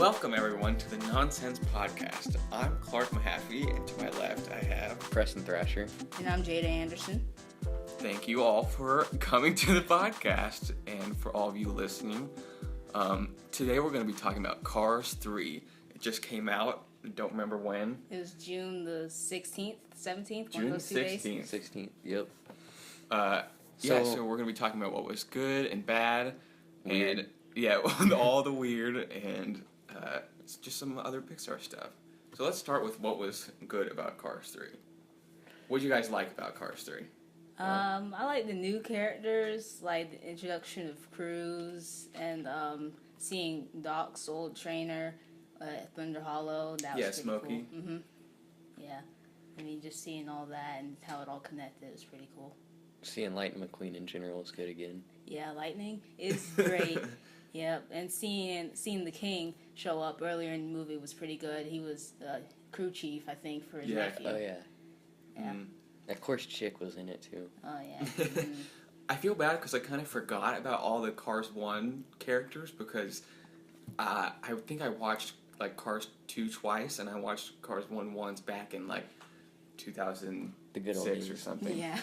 Welcome everyone to the Noncents podcast. I'm Clark Mahaffey, and to my left I have Preston Thrasher. And I'm Jada Anderson. Thank you all for coming to the podcast, and for all of you listening. Today we're going to be talking about Cars 3. It just came out. I don't remember when. It was June the 16th, 17th, June one of those 2 days. 16th, yep. So we're going to be talking about what was good and bad, and all the weird, and just some other Pixar stuff. So let's start with what was good about Cars 3. What did you guys like about Cars 3? I like the new characters, like the introduction of Cruz and seeing Doc's old trainer at Thunder Hollow. That was pretty Smokey. cool. Mm-hmm. Yeah. I mean, just seeing all that and how it all connected is pretty cool. Seeing Lightning McQueen in general is good again. Yeah, Lightning is great. Yep, and seeing the King show up earlier in the movie was pretty good. He was crew chief, I think, for his nephew. Oh, yeah. Yeah. Of course, Chick was in it, too. Oh, yeah. I feel bad because I kind of forgot about all the Cars 1 characters because I think I watched like Cars 2 twice, and I watched Cars 1 once back in like 2006 or something. Yeah.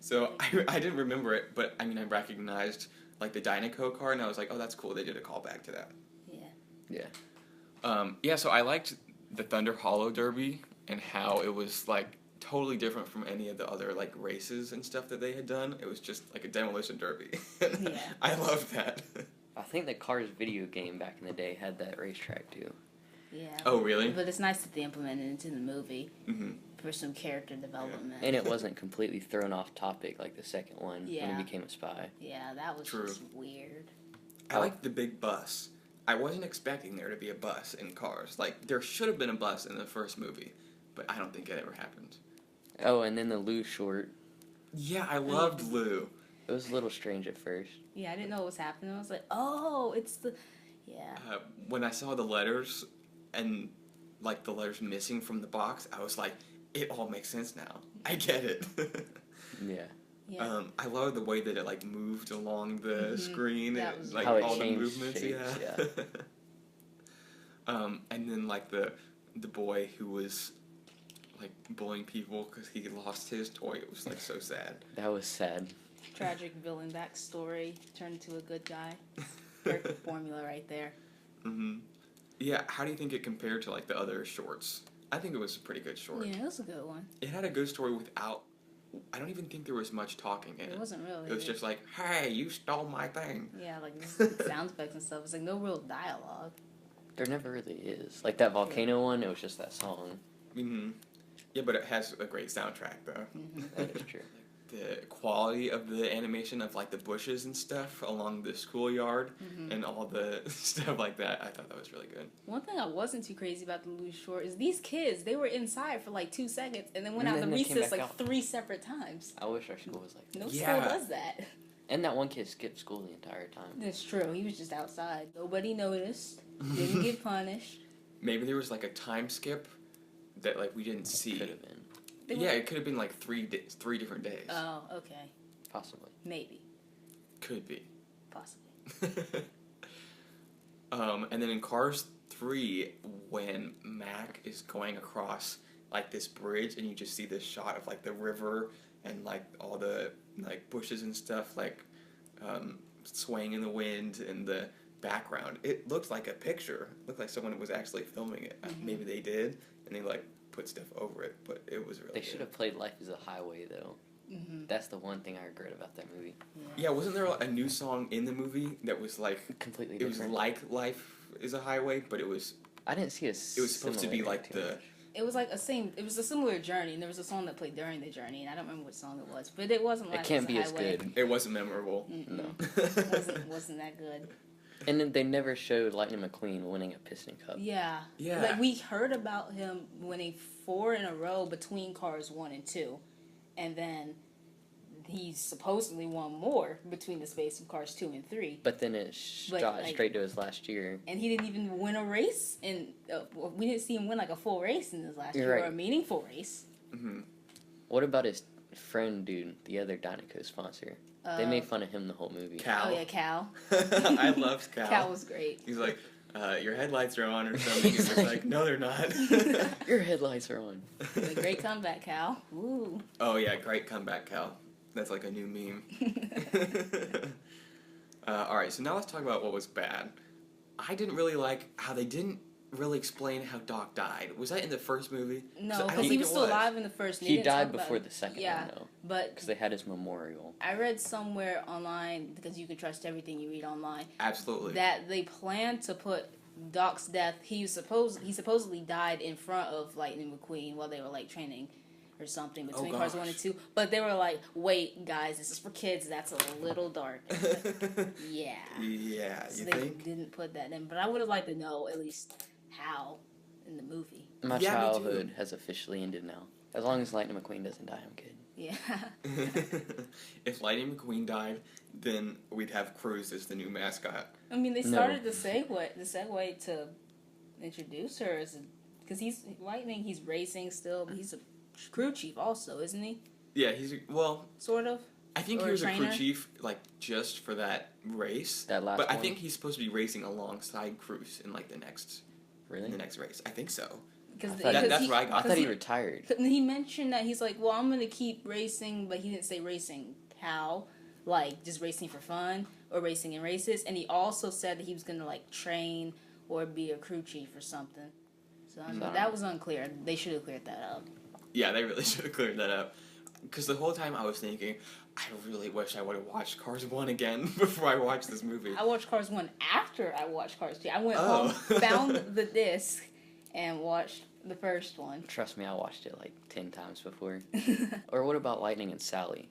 So I didn't remember it, but I mean I recognized like the Dynaco car, and I was like, oh, that's cool. They did a callback to that. Yeah. So I liked the Thunder Hollow Derby and how it was like totally different from any of the other like races and stuff that they had done. It was just like a demolition derby. Yeah. I loved that. I think the Cars video game back in the day had that racetrack, too. Yeah. Oh, really? But it's nice that they implemented it into the movie Mm-hmm. for some character development. And it wasn't completely thrown off topic like the second one when Yeah. he became a spy. Yeah, that was True. just weird. I liked the big bus. I wasn't expecting there to be a bus in Cars. Like, there should have been a bus in the first movie, but I don't think it ever happened. Oh, and then the Lou short. Yeah, I loved Lou. It was a little strange at first. Yeah, I didn't know what was happening. I was like, oh, it's the... Yeah. When I saw the letters and, like, the letters missing from the box, I was like, it all makes sense now. I get it. Yeah. Yeah. I love the way that it, like, moved along the screen. That was Like, how it all the changed movements, shapes, yeah. And then, like, the boy who was, like, bullying people because he lost his toy. It was, like, so sad. That was sad. Tragic villain backstory, turned into a good guy. Perfect formula right there. Mm-hmm. Yeah, how do you think it compared to, like, the other shorts? I think it was a pretty good short. Yeah, it was a good one. It had a good story without... I don't even think there was much talking in it. It wasn't really. It was just like, hey, you stole my thing. Yeah, like sound effects and stuff. It's like no real dialogue. There never really is. Like that volcano one, it was just that song. Mm-hmm. Yeah, but it has a great soundtrack, though. Mm-hmm. That is true. The quality of the animation of, like, the bushes and stuff along the schoolyard and all the stuff like that, I thought that was really good. One thing I wasn't too crazy about the Lou Short is these kids, they were inside for like 2 seconds and then went And out then to they came recess back like out. 3 separate times. I wish our school was like that. No Yeah. school does that. And that one kid skipped school the entire time. That's true. He was just outside. Nobody noticed. Didn't get punished. Maybe there was, like, a time skip that, like, we didn't see. Could have been. Yeah, it could have been, like, 3 different days. Oh, okay. Possibly. Maybe. Could be. Possibly. And then in Cars 3, when Mac is going across, like, this bridge, and you just see this shot of, like, the river and, like, all the, like, bushes and stuff, like, swaying in the wind in the background. It looked like a picture. It looked like someone was actually filming it. Maybe they did, and they, like, put stuff over it, but it was really They should have played Life is a Highway, though. Mm-hmm. That's the one thing I regret about that movie. Yeah, wasn't there a new song in the movie that was, like, Completely it was different. like Life is a Highway, but it was I didn't see a it was supposed to be, like, the... It was like it was a similar journey, and there was a song that played during the journey, and I don't remember what song it was, but it wasn't like It can't be a as highway. good. It wasn't memorable. No. wasn't that good. And then they never showed Lightning McQueen winning a Piston Cup. Yeah. Yeah. Like, we heard about him winning 4 in a row between Cars 1 and 2. And then he supposedly won more between the space of Cars 2 and 3. But then it shot straight to his last year. And he didn't even win a race. And we didn't see him win, like, a full race in his last You're year. right. Or a meaningful race. Mm-hmm. What about his friend, dude, the other Dynaco sponsor? They made fun of him the whole movie. Cal. Oh, yeah, Cal. I loved Cal. Cal was great. He's like, Your headlights are on or something. It's just like, no, they're not. Your headlights are on. A great comeback, Cal. Woo. Oh, yeah, great comeback, Cal. That's like a new meme. Alright, so now let's talk about what was bad. I didn't really like how they didn't really explain how Doc died. Was that in the first movie? No, because he was still alive in the first. He died before the second one, though. But because they had his memorial. I read somewhere online, because you can trust everything you read online. Absolutely. That they planned to put Doc's death. He supposedly died in front of Lightning McQueen while they were like training or something between Cars 1 and 2. But they were like, "Wait, guys, this is for kids. That's a little dark." Yeah. Yeah. So You they think? didn't put that in, but I would have liked to know at least how in the movie. My Yeah, me childhood too. has officially ended now. As long as Lightning McQueen doesn't die, I'm good. Yeah. If Lightning McQueen died, then we'd have Cruz as the new mascot. I mean, they started the segue to introduce her as because he's Lightning. He's racing still, but he's a crew chief also, isn't he? Yeah, well, Sort of. I think Or he a was a crew trainer? chief, like, just for that race. That last But I one? think he's supposed to be racing alongside Cruz in, like, the next Really? race. I think so. Because That's what I got. I thought he retired. He mentioned that he's like, well, I'm gonna keep racing, but he didn't say racing how, like just racing for fun or racing in races. And he also said that he was gonna like train or be a crew chief or something. So I mean, that was unclear. They should have cleared that up. Yeah, they really should have cleared that up. Because the whole time I was thinking, I really wish I would have watched Cars 1 again before I watched this movie. I watched Cars 1 after I watched Cars 2. I went Oh. home, found the disc, and watched the first one. Trust me, I watched it like 10 times before. Or what about Lightning and Sally?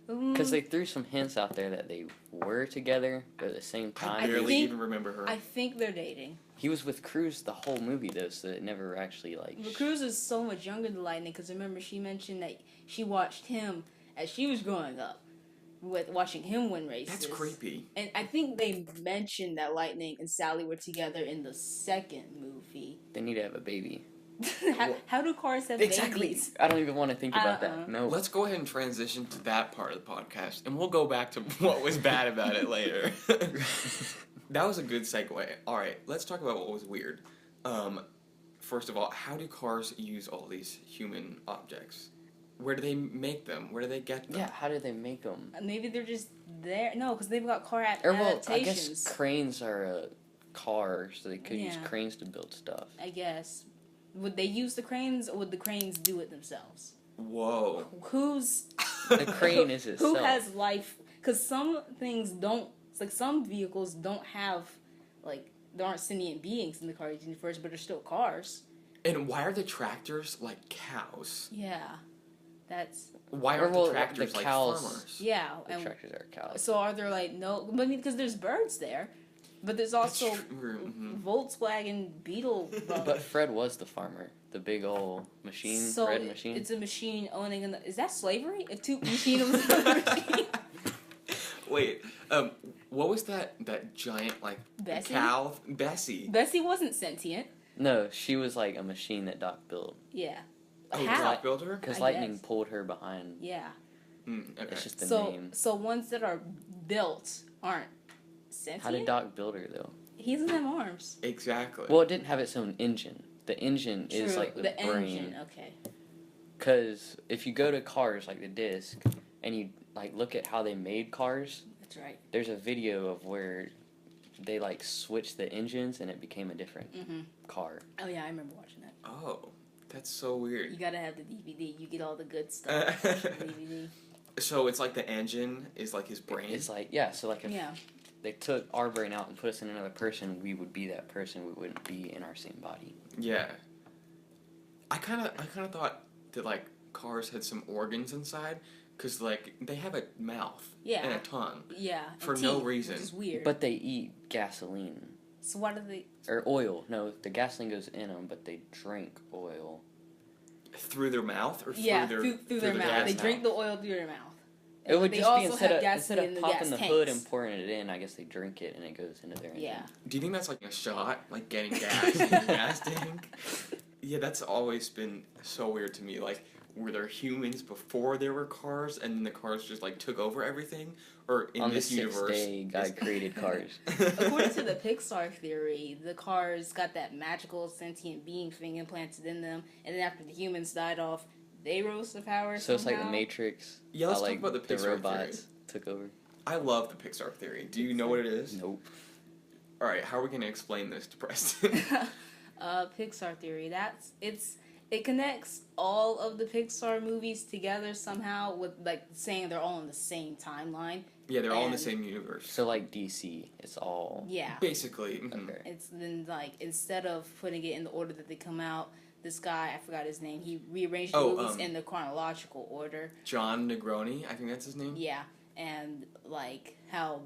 Mm, Because they threw some hints out there that they were together, but at the same I time, barely think- even remember her. I think they're dating. he was with Cruz the whole movie though, so it never actually like. But Cruz is so much younger than Lightning because remember she mentioned that she watched him as she was growing up, with watching him win races. That's creepy. And I think they mentioned that Lightning and Sally were together in the second movie. They need to have a baby. how do cars have babies? I don't even want to think about that. No. Let's go ahead and transition to that part of the podcast, and we'll go back to what was bad about it later. That was a good segue. All right, let's talk about what was weird. First of all, how do cars use all these human objects? Where do they make them? Where do they get them? Yeah, how do they make them? Maybe they're just there. No, because they've got car Or well, I adaptations. guess cranes are a car, so they could use Yeah. cranes to build stuff. I guess. Would they use the cranes or would the cranes do it themselves? Whoa. Who's The crane is who itself. has life? Because some things don't. It's like some vehicles don't have like there aren't sentient beings in the car universe, but they're still cars. And why are the tractors like cows? Yeah, that's Why Or aren't well, the tractors the like cows- farmers? yeah. The And tractors are cows. so are there like no? But I mean, because there's birds there, but there's also That's true. Mhm. Volkswagen Beetle. But Fred was the farmer. The big old machine, so red machine. it's a machine owning. Is that slavery? A two machine owns another machine. Wait, what was that giant like Bessie? cow? Bessie. Bessie wasn't sentient. No, she was like a machine that Doc built. Yeah. Oh, How? Doc built her? Because I Lightning guess. pulled her behind. Yeah. Okay. It's just the So name. so ones that are built aren't sentient. How did Doc build her though? He doesn't have arms. Exactly. Well, it didn't have its own engine. The engine is True, like the engine. brain. Okay. Because if you go to cars like the disc, and you like look at how they made cars, That's right. there's a video of where they like switched the engines and it became a different Mhm. car. Oh yeah, I remember watching that. Oh, that's so You weird. gotta have the DVD. You get all the good stuff. on the DVD. So it's like the engine is like his brain. It's like yeah, so like if Yeah. they took our brain out and put us in another person, we would be that person. We wouldn't be in our same body. Yeah. I kind of thought that like cars had some organs inside, cause like they have a mouth Yeah. and a tongue. Yeah. and For no teeth, reason. Which is weird. But they eat gasoline so why do they? or oil. No, the gasoline goes in them, but they drink oil. Through their mouth or Yeah, through their mouth. gas They drink the mouth? oil through their mouth. It would They just be also instead have of gasoline in popping gas the tanks. hood and pouring it in, I guess they drink it and it goes into their engine. Yeah. Do you think that's like a shot, like getting gas in your gas tank? Yeah, that's always been so weird to me. Like were there humans before there were cars, and then the cars just like took over everything? Or in On this the sixth universe, day, God created cars. According to the Pixar theory, the cars got that magical sentient being thing implanted in them, and then after the humans died off, they rose to power. So it's like somehow. the Matrix. Yeah, let's how, talk about the Pixar robots took over. I love the Pixar theory. Do you know what it is? Nope. All right, how are we going to explain this to Preston? Pixar theory. It connects all of the Pixar movies together somehow with like saying they're all in the same timeline. Yeah, they're all in the And- same universe. So like DC, it's all Yeah. Basically. Mhm. okay. It's then like instead of putting it in the order that they come out, this guy, I forgot his name, he rearranged the movies in the chronological order. John Negroni, I think that's his name. Yeah. And like how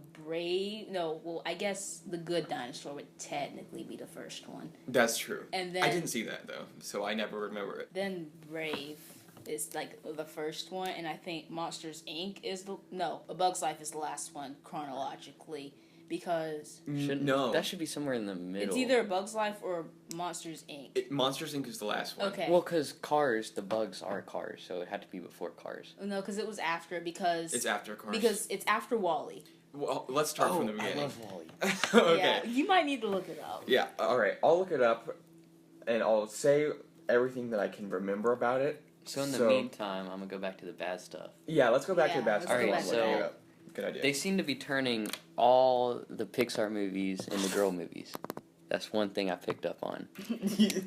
I guess the Good Dinosaur would technically be the first one. That's true. And then I didn't see that though, so I never remember it. Then Brave is like the first one, and I think Monsters Inc. is A Bug's Life is the last one chronologically because No. That should be somewhere in the middle. it's either A Bug's Life or Monsters Inc. Monsters Inc. is the last one. Okay. Well, because Cars, the bugs are Cars, so it had to be before Cars. No, because it was after because It's after Cars. because it's after Wall-E. Well, let's start from the beginning. I love Wall-E. Okay. Yeah, you might need to look it up. Yeah, alright. I'll look it up, and I'll say everything that I can remember about it. So in the meantime, I'm gonna go back to the bad stuff. Yeah, let's go back to Yeah, the bad let's stuff. go back I'll to look that. it up. Good idea. They seem to be turning all the Pixar movies into girl movies. That's one thing I picked up on.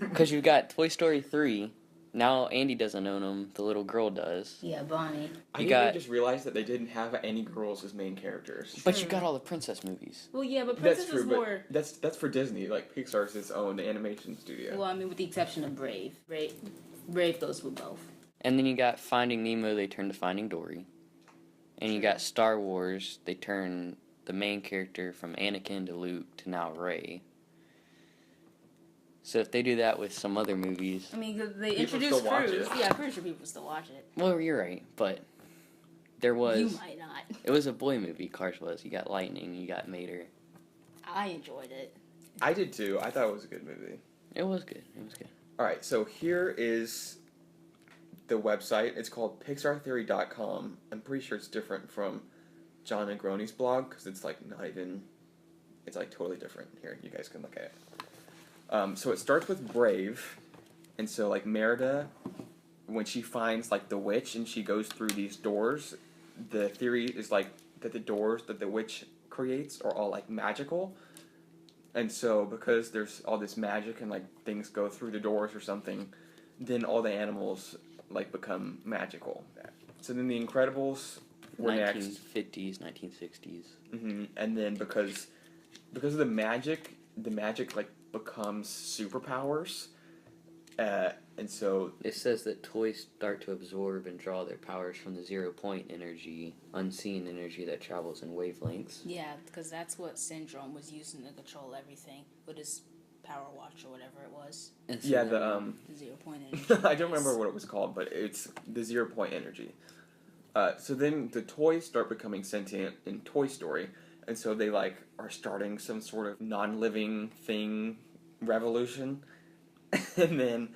Because you got Toy Story 3. Now Andy doesn't own them. The little girl does. Yeah, Bonnie. I You even got- just realized that they didn't have any girls as main characters. But you got all the princess movies. Well, yeah, but That's Princess true, is but more. that's for Disney. Like Pixar's its own animation studio. Well, I mean, with the exception of Brave. Brave goes with both. And then you got Finding Nemo, they turned to Finding Dory. And you got Star Wars, they turn the main character from Anakin to Luke to now Rey. So if they do that with some other movies, I mean, 'cause they People introduced still watch Cruise. it. Yeah, I'm pretty sure people still watch it. well, you're right, but there You was, might not. it was a boy movie, Cars was. You got Lightning, you got Mater. I enjoyed it. I did too. I thought it was a good movie. It was good, it was good. Alright, so here is the website. It's called PixarTheory.com. I'm pretty sure it's different from John Negroni's blog because it's like not even. It's like totally different. Here, you guys can look at it. So it starts with Brave, and so like Merida, when she finds like the witch and she goes through these doors, the theory is like that the doors that the witch creates are all like magical. And so because there's all this magic and like things go through the doors or something, then all the animals like become magical. So then the Incredibles were next. 1950s, 1960s. And then because of the magic like becomes superpowers. And so It says that toys start to absorb and draw their powers from the 0 point energy, unseen energy that travels in wavelengths. Yeah, because that's what Syndrome was using to control everything with his Power Watch or whatever it was. And so yeah, then- The 0 point energy. I don't remember what it was called, but it's the 0 point energy. So then the toys start becoming sentient in Toy Story, and so they like are starting some sort of non-living thing revolution, and then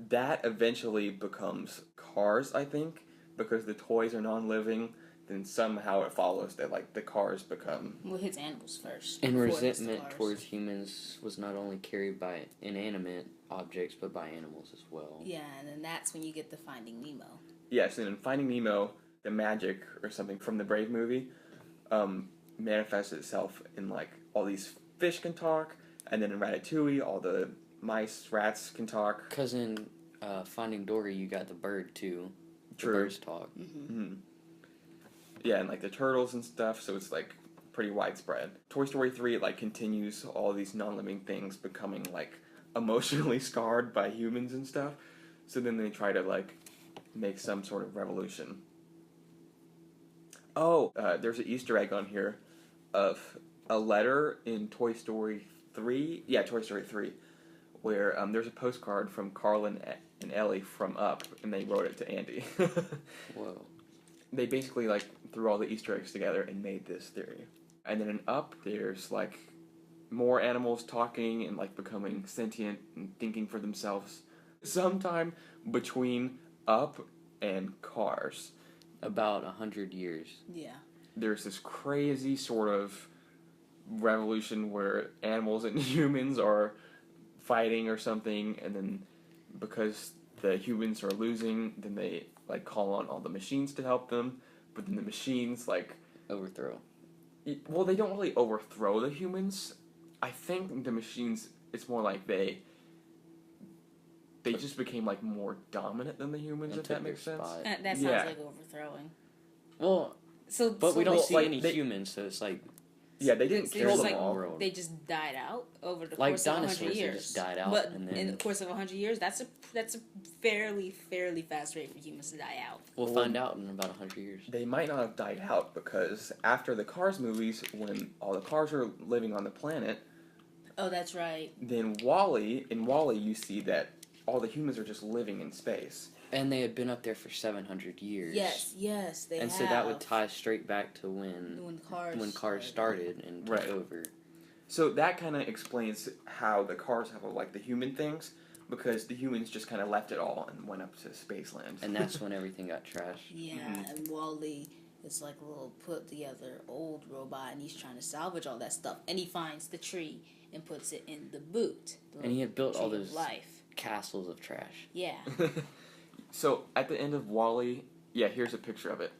that eventually becomes Cars, I think, because the toys are non-living. Then somehow it follows that like the cars become. Well, it hits animals first. And before it hits the resentment cars. towards humans was not only carried by inanimate objects, but by animals as well. Yeah, and then that's when you get the Finding Nemo. Yes, and in Finding Nemo, the magic or something from the Brave movie manifests itself in like all these fish can talk, and then in Ratatouille, all the mice, rats can talk. Because in Finding Dory, you got the bird too. True. The birds talk. Yeah, and like the turtles and stuff, so it's like pretty widespread. Toy Story 3, it like continues all these non-living things becoming like emotionally scarred by humans and stuff. So then they try to like make some sort of revolution. Oh, there's an Easter egg on here of a letter in Toy Story 3. Yeah, Toy Story 3, where there's a postcard from Carl and Ellie from Up, and they wrote it to Andy. Whoa. They basically like threw all the Easter eggs together and made this theory. And then in Up, there's like more animals talking and like becoming sentient and thinking for themselves. Sometime between Up and Cars. About 100 years. Yeah. There's this crazy sort of revolution where animals and humans are fighting or something, and then because the humans are losing, then they like call on all the machines to help them, but then the machines like Overthrow. well, they don't really overthrow the humans. I think the machines, it's more like they just became like more dominant than the humans, if that makes sense. That sounds Yeah. like overthrowing. Well, but we don't see any humans, so it's like yeah, they didn't So kill it's them like all. they just died out over the like course of dinosaurs, 100 they years. just died out, But and then in the course of 100 years, that's a fairly fast rate for humans to die out. we'll find out in about 100 years. They might not have died out because after the Cars movies, when all the cars are living on the planet, Oh, that's right. then in Wall-E, you see that all the humans are just living in space. And they had been up there for 700 years. Yes, they and have. so that would tie straight back to when cars started and took Right. over. So that kind of explains how the cars have like the human things, because the humans just kind of left it all and went up to Spaceland. And that's when everything got trashed. Yeah, Mhm. and Wally is like a little put together old robot, and he's trying to salvage all that stuff. And he finds the tree and puts it in the boot. And he had built all Tree of those life. castles of trash. Yeah. So at the end of Wall-E, yeah, here's a picture of it.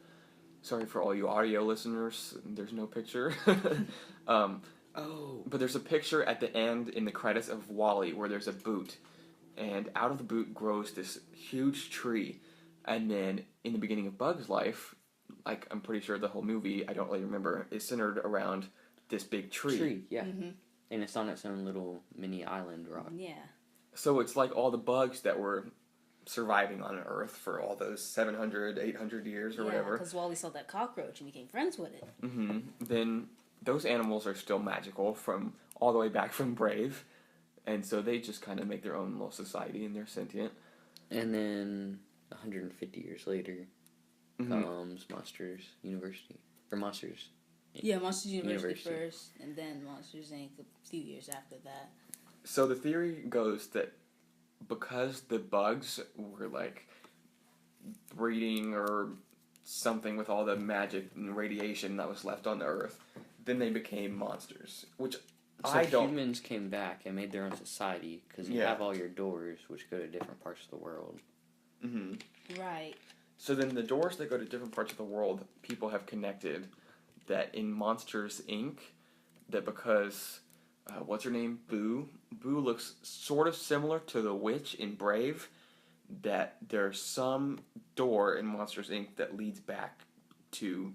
Sorry for all you audio listeners, there's no picture. But there's a picture at the end in the credits of Wall-E where there's a boot, and out of the boot grows this huge tree. And then in the beginning of Bug's life, like I'm pretty sure the whole movie, I don't really remember, is centered around this big tree. Yeah. Mm-hmm. And it's on its own little mini island rock. Yeah. So it's like all the bugs that were surviving on Earth for all those 700, 800 years or whatever. because Wally saw that cockroach and became friends with it. Then those animals are still magical from all the way back from Brave. And so they just kind of make their own little society and they're sentient. And then 150 years later comes Monsters University. Or Monsters. Yeah, Monsters University University. first, and then Monsters Inc. a few years after that. So the theory goes that because the bugs were like breeding or something with all the magic and radiation that was left on the Earth, then they became monsters. Which So humans came back and made their own society because you have all your doors which go to different parts of the world. Right. So then the doors that go to different parts of the world, people have connected that in Monsters Inc., that because, what's her name? Boo looks sort of similar to the witch in Brave, that there's some door in Monsters Inc. that leads back to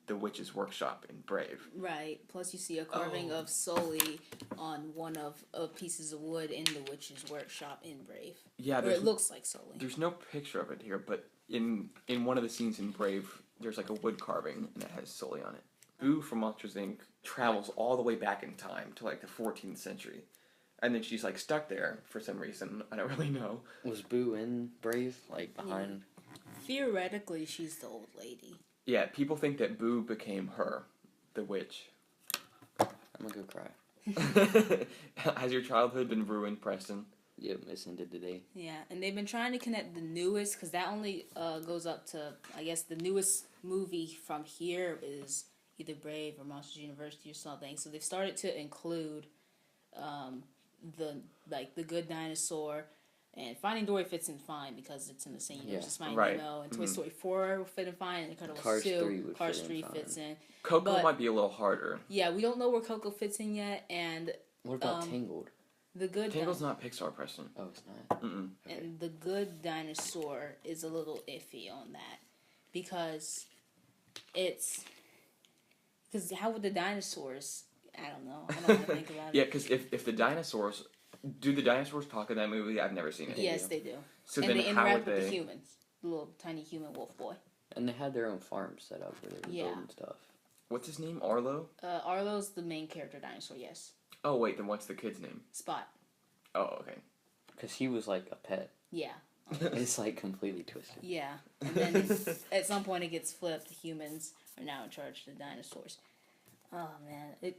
the witch's workshop in Brave. Right. Plus, you see a carving of Sully on one of pieces of wood in the witch's workshop in Brave. Yeah, or it looks like Sully. There's no picture of it here, but in one of the scenes in Brave, there's like a wood carving and it has Sully on it. Boo from Monsters Inc. travels all the way back in time to like the 14th century. And then she's like stuck there for some reason. I don't really know. Was Boo in Brave? Like behind? Theoretically, she's the old lady. Yeah, people think that Boo became her, the witch. I'm gonna go cry. Has your childhood been ruined, Preston? Yep, it's ended today. Yeah, and they've been trying to connect the newest, because that only goes up to, I guess, the newest movie from here is either Brave or Monsters University or something. So they've started to include the Good Dinosaur, and Finding Dory fits in fine because it's in the same universe as Finding Nemo, and Toy Story 4 will fit in fine, and Incredibles Cars 2, 3 would Cars fit 3 in fits in. Coco might be a little harder. Yeah, we don't know where Coco fits in yet, and What about Tangled? the Good Tangled's not Pixar, Preston. Oh, it's not. Mm-mm. Okay. And the Good Dinosaur is a little iffy on that because how would the dinosaurs? I don't know. I don't know how to think about it. Yeah, because if the dinosaurs... Do the dinosaurs talk in that movie? I've never seen it. Yes, they do. So and then they how interact would with they... the humans. The little tiny human wolf boy. And they had their own farm set up where they were building stuff. What's his name? Arlo? Arlo's the main character dinosaur, yes. Oh, wait, then what's the kid's name? Spot. Oh, okay. Because he was like a pet. Yeah. It's like completely twisted. Yeah. And then at some point it gets flipped. The humans are now in charge of the dinosaurs. Oh, man.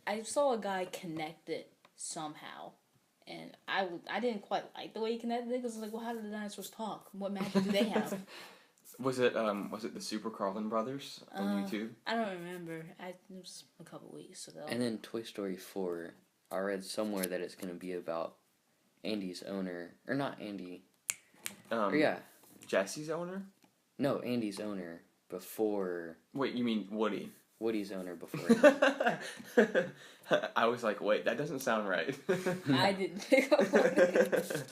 I saw a guy connect it somehow. And I didn't quite like the way he connected it, because I was like, well, how do the dinosaurs talk? What magic do they have? Was it the SuperCarlinBrothers on YouTube? I don't remember. It was a couple weeks ago. And then Toy Story 4, I read somewhere that it's going to be about Andy's owner, or not Andy. Jesse's owner? No, Andy's owner before. Wait, you mean Woody? Woody's owner before. I was like, wait, that doesn't sound right. I didn't pick up on it.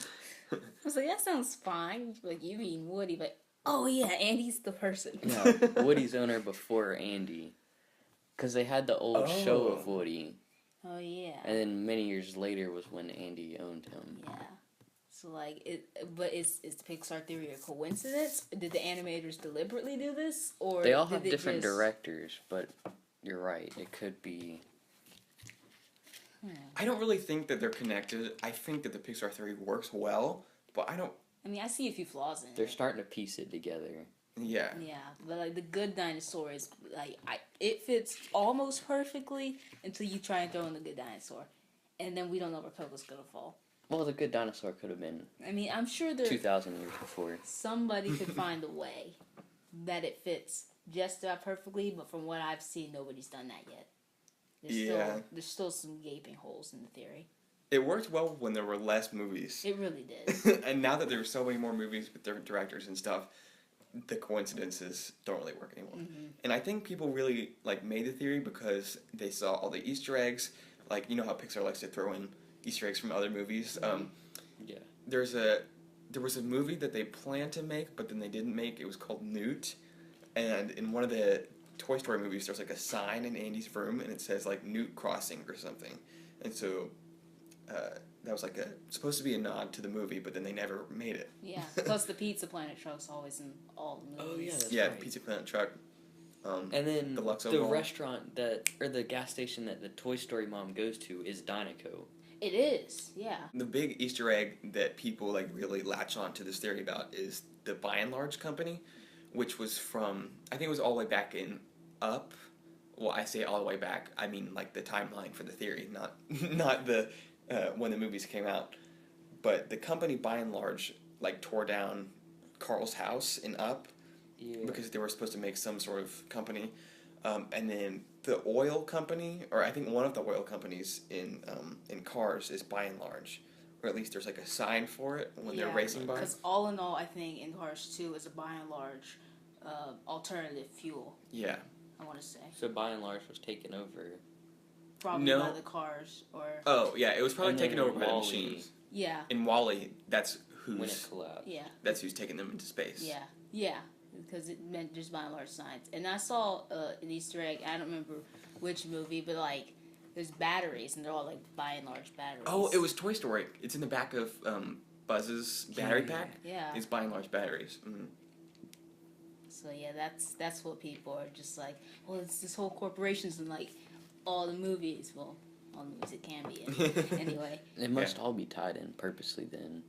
I was like, that sounds fine. Like, you mean Woody, but oh yeah, Andy's the person. No, Woody's owner before Andy. Because they had the old show of Woody. Oh yeah. And then many years later was when Andy owned him. Yeah. So like, but is the Pixar theory a coincidence? Did the animators deliberately do this, or They all have different directors, but you're right. It could be. I don't really think that they're connected. I think that the Pixar theory works well, but I don't. I mean, I see a few flaws in it. They're starting to piece it together. Yeah. Yeah, but like the good dinosaur is like it fits almost perfectly until you try and throw in the good dinosaur, and then we don't know where Coco's gonna fall. Well, the good dinosaur could have been. I mean, I'm sure 2,000 years before. Somebody could find a way that it fits just about perfectly, but from what I've seen, nobody's done that yet. There's still some gaping holes in the theory. It worked well when there were less movies. It really did. And now that there are so many more movies with different directors and stuff, the coincidences don't really work anymore. Mm-hmm. And I think people really made the theory because they saw all the Easter eggs. Like, you know how Pixar likes to throw in Easter eggs from other movies. Yeah. There was a movie that they planned to make, but then they didn't make. It was called Newt, and in one of the Toy Story movies, there's a sign in Andy's room, and it says Newt Crossing or something, and so that was supposed to be a nod to the movie, but then they never made it. Yeah. Plus the Pizza Planet truck's always in all the movies. Oh yeah, that's yeah, right. the Pizza Planet truck. And then the the restaurant or the gas station that the Toy Story mom goes to is Dinoco. It is, yeah. The big Easter egg that people really latch on to this theory about is the By and Large company, which was from, I think it was all the way back in Up. Well, I say all the way back, I mean the timeline for the theory, not the when the movies came out. But the company By and Large tore down Carl's house in Up because they were supposed to make some sort of company. And then the oil company, or I think one of the oil companies in Cars is By and Large, or at least there's a sign for it when they're racing by. Because all in all, I think in Cars 2 is a By and Large alternative fuel. Yeah. I want to say. So By and Large was taken over. Probably by the cars, or. Oh yeah, it was probably taken over by the machines. Yeah. In WALL-E, that's when it collapsed. Yeah. That's who's taking them into space. Yeah. Yeah. Because it meant just By and Large signs. And I saw an Easter egg, I don't remember which movie, but there's batteries, and they're all By and Large batteries. Oh, it was Toy Story. It's in the back of Buzz's battery pack. Yeah. It's By and Large batteries. Mm-hmm. So yeah, that's what people are just well, it's this whole corporations and all the movies. Well, all the movies it can be in. Anyway. It must all be tied in purposely then.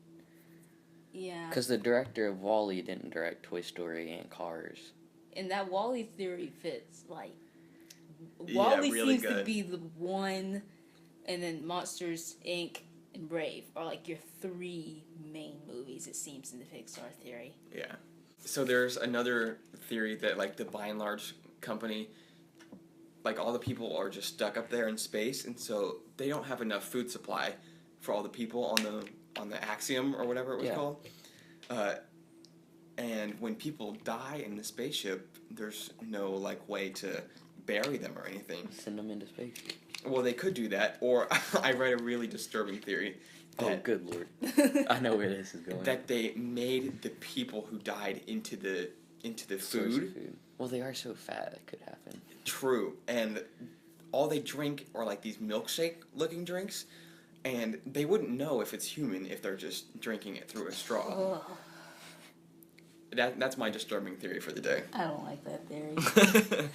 Yeah. Because the director of WALL-E didn't direct Toy Story and Cars. And that WALL-E theory fits. Yeah, WALL-E really seems good. to be the one, and then Monsters, Inc., and Brave are your three main movies, it seems, in the Pixar theory. Yeah. So there's another theory that the By and Large company, all the people are just stuck up there in space, and so they don't have enough food supply for all the people on the Axiom or whatever it was called. And when people die in the spaceship, there's no way to bury them or anything. Send them into space. Well, they could do that, or I read a really disturbing theory. Oh, good lord! I know where this is going. That they made the people who died into the food. Well, they are so fat it could happen. True, and all they drink are these milkshake-looking drinks, and they wouldn't know if it's human if they're just drinking it through a straw. That's my disturbing theory for the day. I don't like that theory.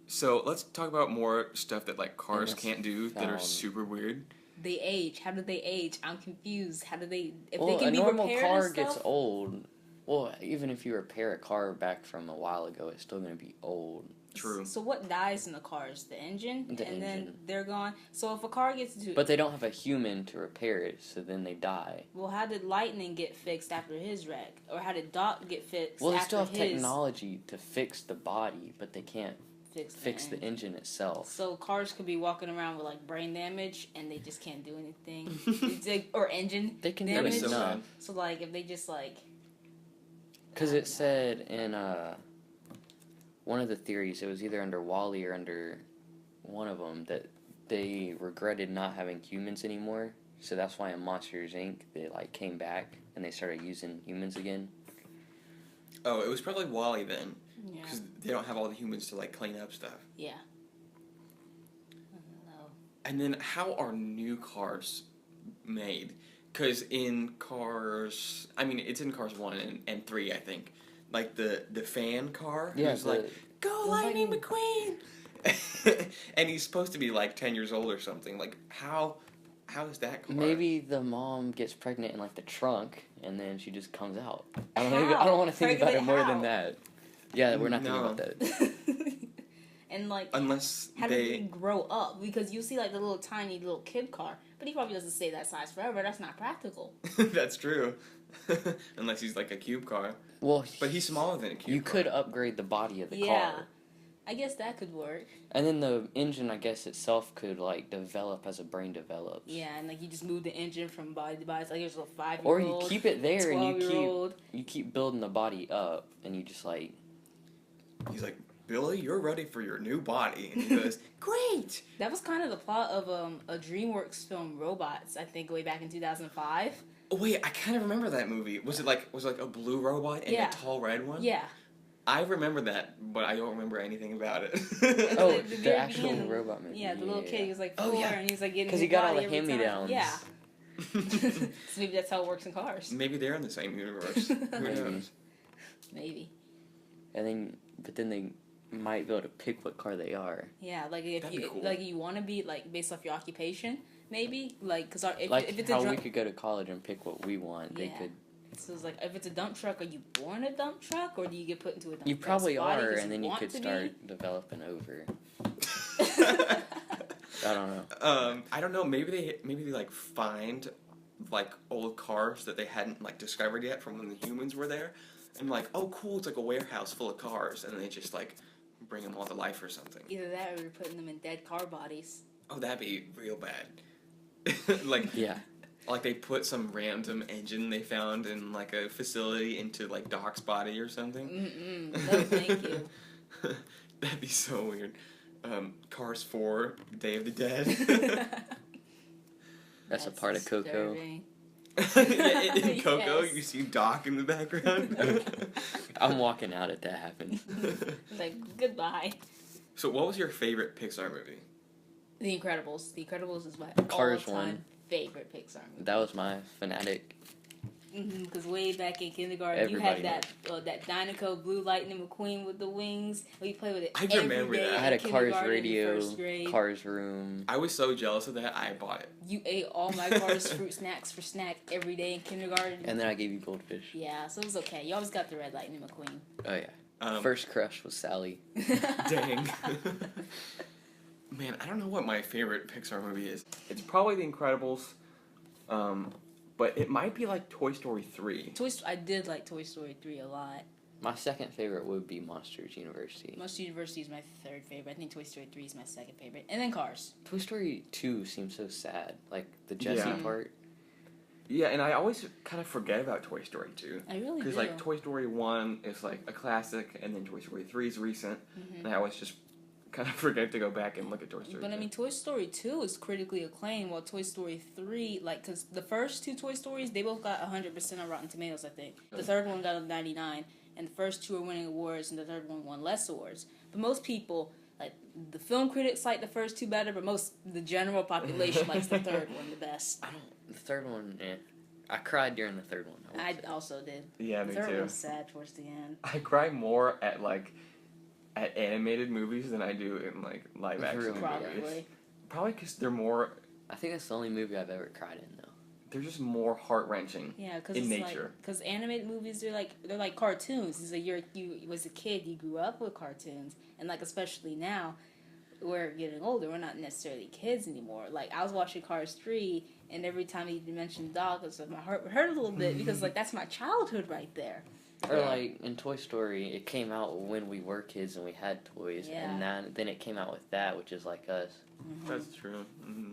So let's talk about more stuff that Cars can't do that are super weird. They age. How do they age? I'm confused. How do they? If Well, they can a be normal repaired car and stuff? gets old. Well, even if you repair a car back from a while ago, it's still going to be old. True. So what dies in the cars? The engine? The and then engine. they're gone. So if a car gets into... But they don't have a human to repair it, so then they die. Well, how did Lightning get fixed after his wreck? Or how did Doc get fixed Well, they after still have his... technology to fix the body, but they can't fix the engine itself. So cars could be walking around with like brain damage and they just can't do anything. It's like, or engine They can damage. do enough. So like if they just like... Because it said in one of the theories, it was either under Wall-E or under one of them, that they regretted not having humans anymore. So that's why in Monsters, Inc. they like came back and they started using humans again. Oh, it was probably Wall-E then. Yeah. Because they don't have all the humans to, like, clean up stuff. Yeah. I don't know. And then how are new cars made? Because in Cars... I mean, it's in Cars 1 and 3, I think. Like, the fan car. Yeah, Who's like, go Lightning McQueen! And he's supposed to be, like, 10 years old or something. Like, how is that car? Maybe the mom gets pregnant in like the trunk and then she just comes out. I don't want to think about it more than that. Yeah, we're not thinking about that. And like, unless how did they grow up? Because you see like the little tiny little kid car, but he probably doesn't stay that size forever. That's not practical. That's true. Unless he's like a cube car. Well, but he's smaller than a cube you car. could upgrade the body of the Yeah. car. I guess that could work. And then the engine, I guess, itself could, like, develop as a brain develops. Yeah, and like you just move the engine from body to body. It's like there's a 5-year-old. Or you keep it there and you keep building the body up and you just, like... He's like, Billy, you're ready for your new body. And he goes, great! That was kind of the plot of a DreamWorks film, Robots, I think, way back in 2005. Oh, wait, I kind of remember that movie. Was it like a blue robot and a tall red one? Yeah. I remember that, but I don't remember anything about it. Oh, the the actual robot movie. Yeah, the little kid, he was like 4, and he's like getting because his he got all body the every time. hand-me-downs. Yeah. So maybe that's how it works in cars. Maybe they're in the same universe. Who knows? Maybe. But then they might be able to pick what car they are. Yeah, like if That'd be you cool. like you want to be like based off your occupation, maybe like because if it's how a we could go to college and pick what we want. They could. So it's like if it's a dump truck, are you born a dump truck or do you get put into a dump You truck? probably Body are, 'cause and then you want could to start developing over. I don't know. I don't know. Maybe they like find like old cars that they hadn't like discovered yet from when the humans were there, and like, oh cool, it's like a warehouse full of cars, and they just like bring them all to life or something. Either that or you're putting them in dead car bodies. Oh, that'd be real bad. Like Yeah. Like they put some random engine they found in like a facility into like Doc's body or something. No, thank you. That'd be so weird. Cars 4, Day of the Dead. That's a part of Coco. Yeah, in Coco, Yes. you see Doc in the background. I'm walking out if that happens. Like goodbye. So, what was your favorite Pixar movie? The Incredibles. The Incredibles is my Cars all-time 1. favorite Pixar movie. That was my fanatic. Because way back in kindergarten, Everybody you had that Dynaco Blue Lightning McQueen with the wings. We played with it. I every remember day that. in I had a Cars kindergarten, radio, first grade. Cars room. I was so jealous of that, I bought it. You ate all my Cars fruit snacks for snack every day in kindergarten. And then I gave you goldfish. Yeah, so it was okay. You always got the Red Lightning McQueen. Oh yeah. First crush was Sally. Dang. Man, I don't know what my favorite Pixar movie is. It's probably The Incredibles, but it might be like Toy Story 3. I did like Toy Story 3 a lot. My second favorite would be Monsters University. Monsters University is my third favorite. I think Toy Story 3 is my second favorite. And then Cars. Toy Story 2 seems so sad. Like the Jessie Yeah. part. Yeah, and I always kind of forget about Toy Story 2. I really do. Because like Toy Story 1 is like a classic, and then Toy Story 3 is recent, and I always just kind of forget to go back and look at Toy Story 2. But I mean, Toy Story 2 is critically acclaimed, while Toy Story 3, like, because the first two Toy Stories, they both got 100% on Rotten Tomatoes, I think. The third one got a 99, and the first two are winning awards, and the third one won less awards. But most people, like, the film critics like the first two better, but the general population likes the third one the best. The third one, I cried during the third one. I also did. Yeah, The me third too. one was sad towards the end. I cry more at animated movies than I do in like live action Really? movies. Probably. Probably because they're more. I think that's the only movie I've ever cried in, though. they're just more heart-wrenching because in nature. Because animated movies, they're like cartoons. It's like you as a kid, you grew up with cartoons, and like especially now, we're getting older. We're not necessarily kids anymore. Like I was watching Cars 3, and every time you mentioned dog, my heart would hurt a little bit because like that's my childhood right there. Or like in Toy Story, it came out when we were kids and we had toys, and then it came out with that, which is like us. Mm-hmm. That's true. Mm-hmm.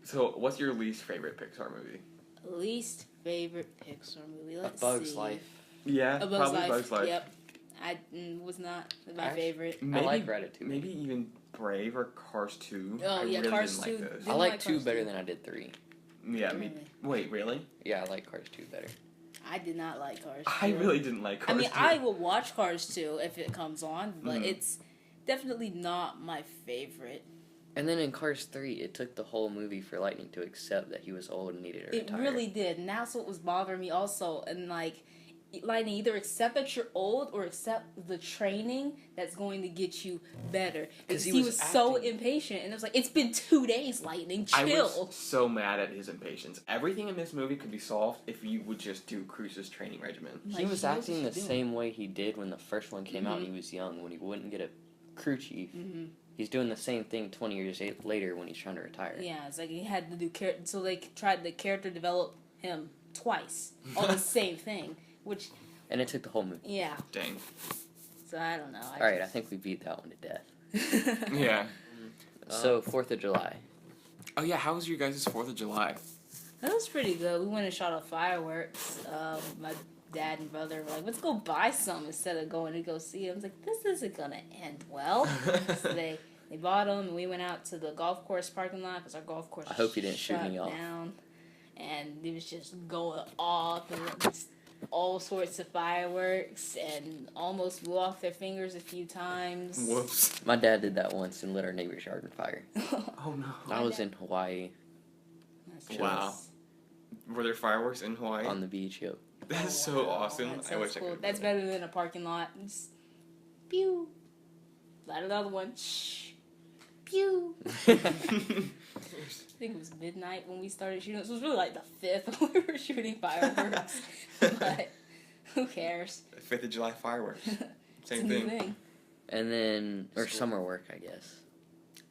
So, what's your least favorite Pixar movie? Least favorite Pixar movie? Let's A Bug's see. Life. Yeah, probably Bug's Life. Yep. I was not my favorite. I like Ratatouille. Maybe even Brave or Cars 2. Oh, I yeah, really Cars didn't 2. like those. I like 2 better than I did 3. Yeah, Really? Wait, really? Yeah, I like Cars 2 better. I did not like Cars 2. I really didn't like Cars 2. I will watch Cars 2 if it comes on, but it's definitely not my favorite. And then in Cars 3, it took the whole movie for Lightning to accept that he was old and needed to retire. It really did, and that's what was bothering me also. And like, Lightning, either accept that you're old or accept the training that's going to get you better. Because he was so impatient, and it was like, it's been 2 days, Lightning, chill. I was so mad at his impatience. Everything in this movie could be solved if you would just do Cruise's training regimen. He was acting the same way he did when the first one came out and he was young, when he wouldn't get a crew chief. Mm-hmm. He's doing the same thing 20 years later when he's trying to retire. Yeah, it's like he had to do so they tried to character develop him twice on the same thing, which. And it took the whole movie. Yeah. Dang. So I don't know. I think we beat that one to death. Yeah. So 4th of July. Oh yeah, how was your guys' 4th of July? That was pretty good. We went and shot off fireworks. My dad and brother were like, let's go buy some instead of going to go see them. I was like, this isn't going to end well. So they bought them, and we went out to the golf course parking lot because our golf course I hope you didn't shoot me off. Down, and it was just going off and just all sorts of fireworks and almost blew off their fingers a few times. Whoops. My dad did that once and lit our neighbor's yard on fire. Oh no. I was in Hawaii. Wow. Were there fireworks in Hawaii? On the beach, yep. That's so awesome. That I wish cool. I could. That's better than a parking lot. Just, pew. Light another one. Shh. Pew. I think it was midnight when we started shooting. This was really like the 5th when we were shooting fireworks. But who cares? 5th of July fireworks. Same it's thing. And then, or summer work, I guess.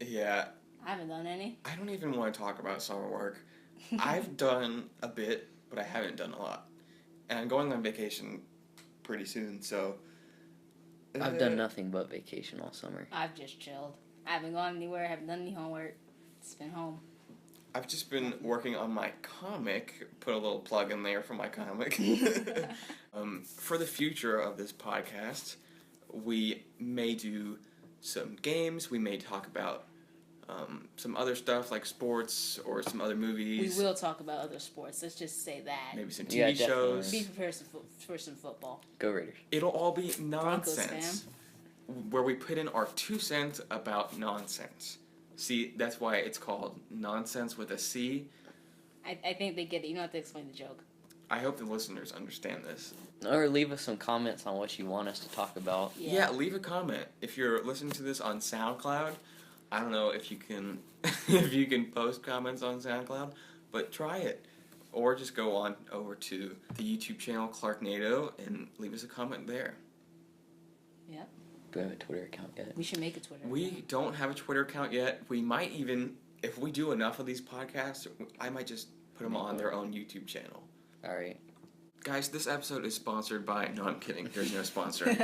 Yeah. I haven't done any. I don't even want to talk about summer work. I've done a bit, but I haven't done a lot. And I'm going on vacation pretty soon, so. I've done nothing but vacation all summer. I've just chilled. I haven't gone anywhere. I haven't done any homework. Just been home. I've just been working on my comic. Put a little plug in there for my comic. For the future of this podcast, we may do some games. We may talk about some other stuff like sports or some other movies. We will talk about other sports. Let's just say that. Maybe some TV shows. Be prepared for some football. Go Raiders. It'll all be nonsense. Where we put in our 2 cents about nonsense. See, that's why it's called Noncents with a C. I think they get it. You don't have to explain the joke. I hope the listeners understand this. Or leave us some comments on what you want us to talk about. Yeah, leave a comment. If you're listening to this on SoundCloud, I don't know if you can if you can post comments on SoundCloud, but try it. Or just go on over to the YouTube channel Clarknado and leave us a comment there. Yep. Do we have a Twitter account yet? We should make a Twitter account. We don't have a Twitter account yet. We might even, if we do enough of these podcasts, I might just put them on their own YouTube channel. Alright. Guys, this episode is sponsored by... No, I'm kidding. There's no sponsor.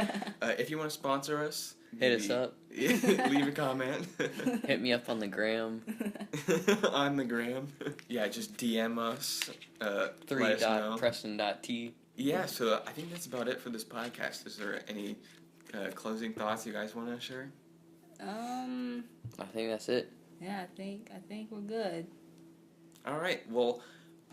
If you want to sponsor us... Hit us up. Leave a comment. Hit me up on the gram. On the gram. Yeah, just DM us. 3.preston.t. Yeah, so I think that's about it for this podcast. Is there any closing thoughts you guys want to share? I think that's it. Yeah, I think we're good. All right. Well,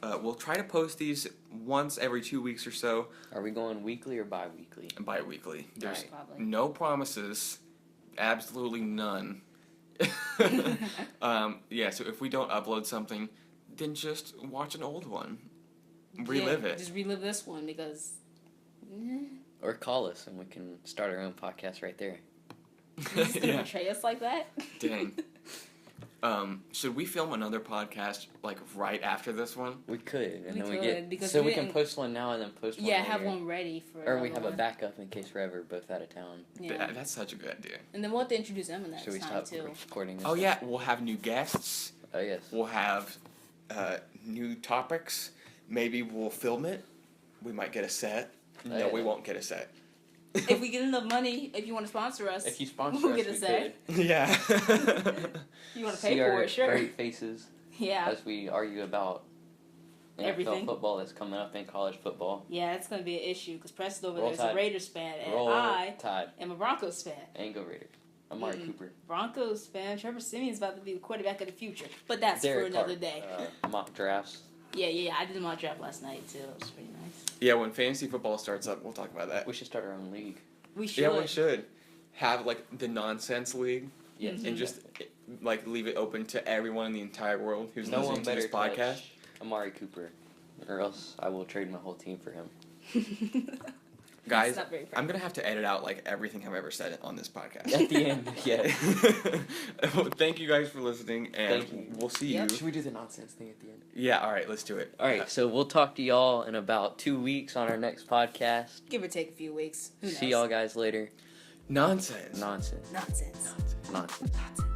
we'll try to post these once every 2 weeks or so. Are we going weekly or bi-weekly? Bi-weekly. There's Probably. no promises. Absolutely none. Yeah, so if we don't upload something, then just watch an old one. Relive it. Just relive this one because... Or call us and we can start our own podcast right there. You just gonna betray us like that? Dang. Should we film another podcast like right after this one? We could, and We then could, we get because so we we can didn't- post one now and then post one Yeah, later. have one ready for. Or we another have a one. backup in case we're ever both out of town. Yeah. That's such a good idea. And then we'll have to introduce Emma next Should we time stop too. recording this? Oh yeah, we'll have new guests. Oh yes. We'll have new topics. Maybe we'll film it. We might get a set. No, Yeah. we won't get a set. If we get enough money, if you want to sponsor us, If you sponsor we'll us, get a we set. could. Yeah. You want to pay See for our it, sure. great faces Yeah. as we argue about NFL Everything. football that's coming up in college football. Yeah, it's going to be an issue because Preston over Roll there is a Tide. Raiders fan, and Roll I Tide am a Broncos fan. and go Raiders. Amari Mm-mm. Cooper. Broncos fan. Trevor Simeon's about to be the quarterback of the future, but that's Derek for another Carr. day. Mock drafts. Yeah. I did my draft last night too. It was pretty nice. Yeah, when fantasy football starts up, we'll talk about that. We should start our own league. We should. Yeah, we should have like the Nonsense League Yes. and just like leave it open to everyone in the entire world who's No listening one to better this podcast. touch Amari Cooper, or else I will trade my whole team for him. Guys, Not very I'm gonna have to edit out like everything I've ever said on this podcast. At the end, yeah. Thank you guys for listening, and Thank you. we'll see Yep. you. Should we do the nonsense thing at the end? Yeah, all right, let's do it. All right, so we'll talk to y'all in about 2 weeks on our next podcast. Give or take a few weeks. Who knows? See y'all guys later. Nonsense. Nonsense. Nonsense. Nonsense. Nonsense.